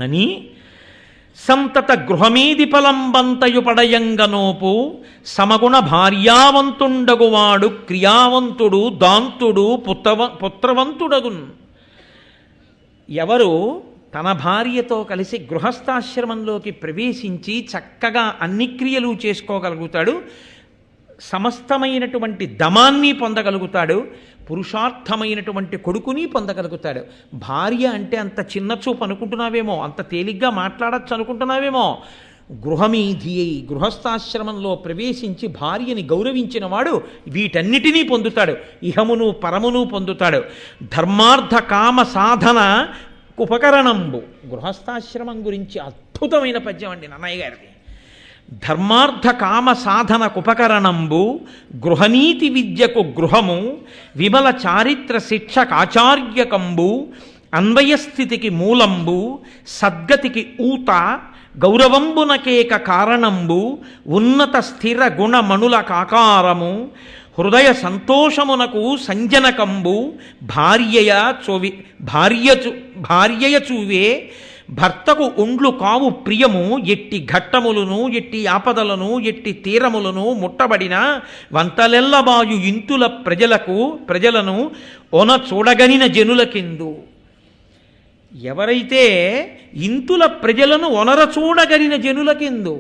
అని సంతత గృహమీది ఫలంబంతయు పడయంగనోపు సమగుణ భార్యావంతుండగువాడు క్రియావంతుడు దాంతుడు పుత్రవంతుడగున్. ఎవరు తన భార్యతో కలిసి గృహస్థాశ్రమంలోకి ప్రవేశించి చక్కగా అన్ని క్రియలు చేసుకోగలుగుతాడు, సమస్తమైనటువంటి దమాన్ని పొందగలుగుతాడు, పురుషార్థమైనటువంటి కొడుకుని పొందగలుగుతాడు. భార్య అంటే అంత చిన్న చూపు అనుకుంటున్నావేమో, అంత తేలిగ్గా మాట్లాడచ్చు అనుకుంటున్నావేమో. గృహమీధి అయి గృహస్థాశ్రమంలో ప్రవేశించి భార్యని గౌరవించిన వాడు వీటన్నిటినీ పొందుతాడు, ఇహమును పరమును పొందుతాడు. ధర్మార్థ కామ సాధన ఉపకరణంబు. గృహస్థాశ్రమం గురించి అద్భుతమైన పద్యం అండి నన్నయ్య గారిది. ధర్మార్థ కామ సాధనకుపకరణంబు గృహనీతి విద్యకు గృహము విమల చారిత్ర శిక్షకాచార్యకంబు అన్వయస్థితికి మూలంబు సద్గతికి ఊత గౌరవంబునకేక కారణంబు ఉన్నత స్థిర గుణమణుల కాకారము హృదయ సంతోషమునకు సంజనకంబు భార్యయ చూవే భర్తకు ఒండ్లు కావు ప్రియము ఎట్టి ఘట్టములను ఎట్టి ఆపదలను ఎట్టి తీరములను ముట్టబడిన వంతలెల్లబాయు ఇంతుల ప్రజలను ఒన చూడగనిన జనులకెందు. ఎవరైతే ఇంతుల ప్రజలను ఒనర చూడగలిగిన జనులకెందు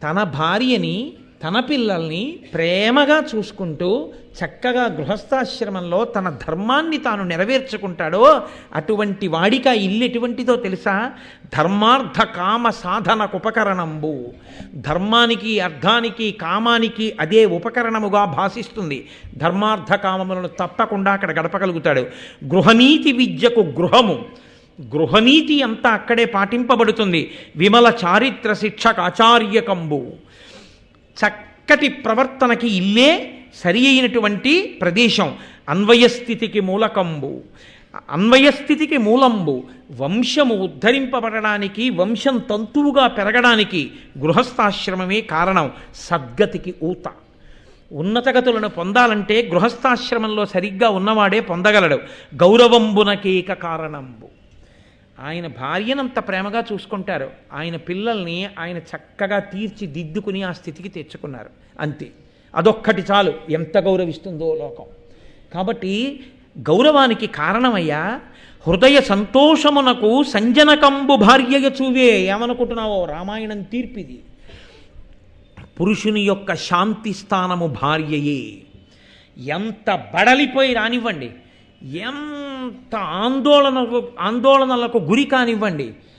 తన భార్యని తన పిల్లల్ని ప్రేమగా చూసుకుంటూ చక్కగా గృహస్థాశ్రమంలో తన ధర్మాన్ని తాను నెరవేర్చుకుంటాడో అటువంటి వాడిక ఇల్లు ఎటువంటిదో తెలుసా? ధర్మార్థ కామ సాధనకు ఉపకరణంబు. ధర్మానికి అర్థానికి కామానికి అదే ఉపకరణముగా భాషిస్తుంది. ధర్మార్థ కామములను తప్పకుండా అక్కడ గడపగలుగుతాడు. గృహనీతి విద్యకు గృహము. గృహనీతి అంతా అక్కడే పాటింపబడుతుంది. విమల చారిత్ర శిక్షకాచార్యకంబు. చక్కటి ప్రవర్తనకి ఇల్లే సరి అయినటువంటి ప్రదేశం. అన్వయస్థితికి మూలకంబు. అన్వయస్థితికి మూలంబు. వంశము ఉద్ధరింపబడడానికి, వంశం తంతువుగా పెరగడానికి గృహస్థాశ్రమమే కారణం. సద్గతికి ఊత. ఉన్నతగతులను పొందాలంటే గృహస్థాశ్రమంలో సరిగ్గా ఉన్నవాడే పొందగలడు. గౌరవంబునకేక కారణంబు. ఆయన భార్యనంత ప్రేమగా చూసుకుంటారు, ఆయన పిల్లల్ని ఆయన చక్కగా తీర్చిదిద్దుకుని ఆ స్థితికి తెచ్చుకున్నారు. అంతే, అదొక్కటి చాలు ఎంత గౌరవిస్తుందో లోకం. కాబట్టి గౌరవానికి కారణమయ్యా హృదయ సంతోషమునకు సంజనకంబు భార్యయ చూవే. ఏమనుకుంటున్నావో, రామాయణం తీర్పిది. పురుషుని యొక్క శాంతి స్థానము భార్యయే. ఎంత బడలిపోయి రానివ్వండి, ఎంత ఆందోళనలకు గురి కానివ్వండి,